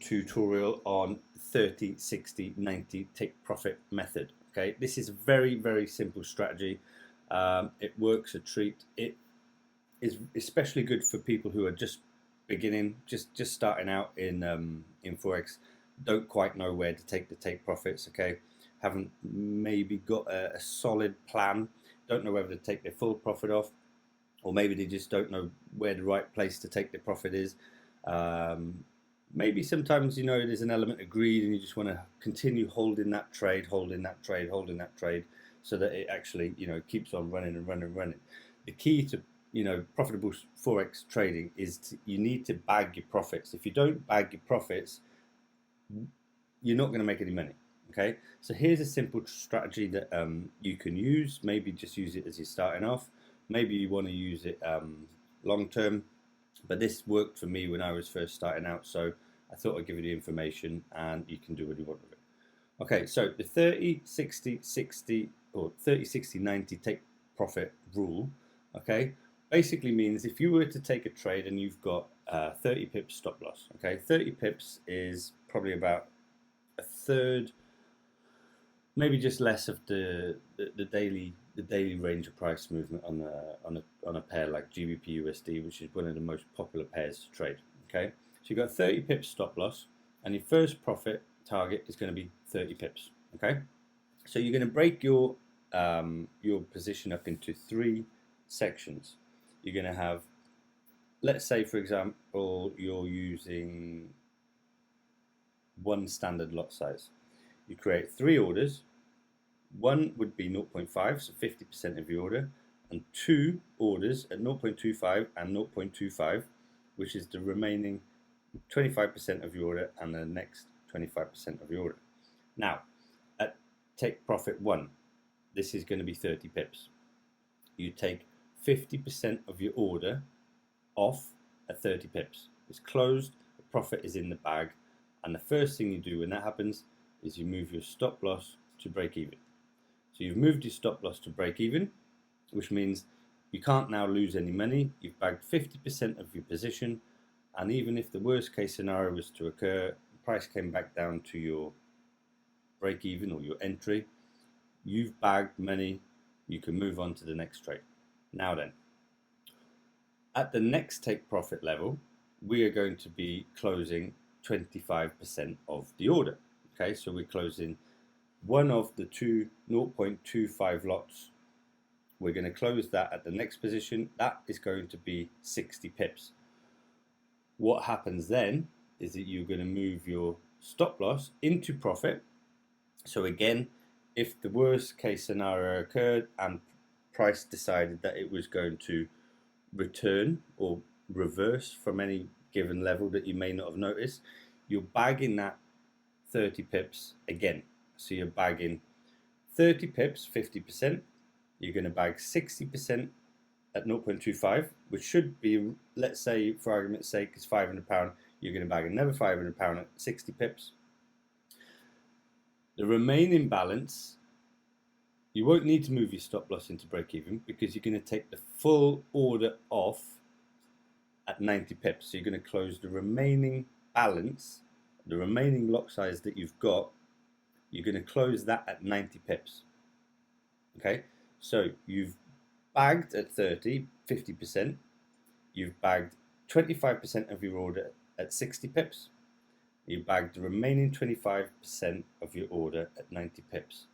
tutorial on 30, 60, 90 take profit method. Okay, this is a very, very simple strategy. It works a treat. It is especially good for people who are just beginning, just starting out in forex, don't quite know where to take the take profits. Okay, haven't maybe got a solid plan, don't know whether to take their full profit off, or maybe they just don't know where the right place to take the profit is. Maybe sometimes, you know, there's an element of greed and you just want to continue holding that trade, holding that trade, so that it actually, you know, keeps on running and running and running. The key to, you know, profitable forex trading is you need to bag your profits. If you don't bag your profits, you're not going to make any money. Okay, so here's a simple strategy that you can use. Maybe just use it as you're starting off. Maybe you want to use it long term, but this worked for me when I was first starting out, so I thought I'd give you the information and you can do what you want with it. Okay, so the 30, 60, 60 or 30, 60, 90 take profit rule, okay, basically means if you were to take a trade and you've got 30 pips stop loss, okay, 30 pips is probably about a third, maybe just less of the daily range of price movement on a pair like GBP USD, which is one of the most popular pairs to trade. Okay, so you've got 30 pips stop loss, and your first profit target is going to be 30 pips. Okay, so you're going to break your position up into 3 sections. You're going to have, let's say for example, you're using 1 standard lot size. You create 3 orders. 1 would be 0.5, so 50% of your order, and 2 orders at 0.25 and 0.25, which is the remaining 25% of your order and the next 25% of your order. Now, at take profit 1, this is going to be 30 pips. You take 50% of your order off at 30 pips. It's closed, the profit is in the bag, and the first thing you do when that happens is you move your stop loss to break even. So you've moved your stop loss to break even, which means you can't now lose any money. You've bagged 50% of your position, and even if the worst case scenario was to occur, the price came back down to your break even or your entry, you've bagged money, you can move on to the next trade. Now then, at the next take profit level, we are going to be closing 25% of the order. Okay, so we're closing one of the 2 0.25 lots. We're going to close that at the next position. That is going to be 60 pips. What happens then is that you're going to move your stop loss into profit. So again, if the worst case scenario occurred and price decided that it was going to return or reverse from any given level that you may not have noticed, you're bagging that 30 pips again. So you're bagging 30 pips, 50%. You're going to bag 60% at 0.25, which should be, let's say for argument's sake, is £500. You're going to bag another £500 at 60 pips. The remaining balance, you won't need to move your stop loss into break even because you're going to take the full order off at 90 pips. So you're going to close the remaining balance, the remaining lot size that you've got, you're going to close that at 90 pips. Okay, so you've bagged at 30, 50%, you've bagged 25% of your order at 60 pips, you bagged the remaining 25% of your order at 90 pips.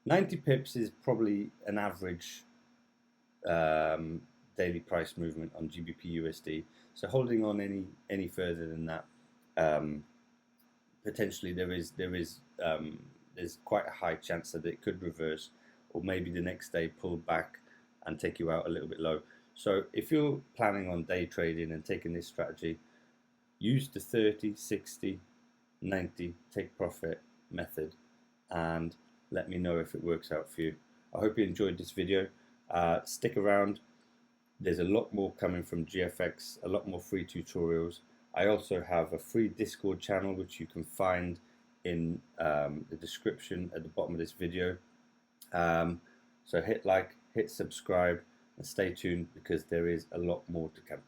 90 pips is probably an average daily price movement on GBP USD, so holding on any further than that, potentially there's quite a high chance that it could reverse, or maybe the next day pull back and take you out a little bit low. So if you're planning on day trading and taking this strategy, use the 30, 60, 90 take profit method and let me know if it works out for you. I hope you enjoyed this video. Stick around. There's a lot more coming from GFX, a lot more free tutorials. I also have a free Discord channel which you can find in the description at the bottom of this video. So hit like, hit subscribe, and stay tuned because there is a lot more to come.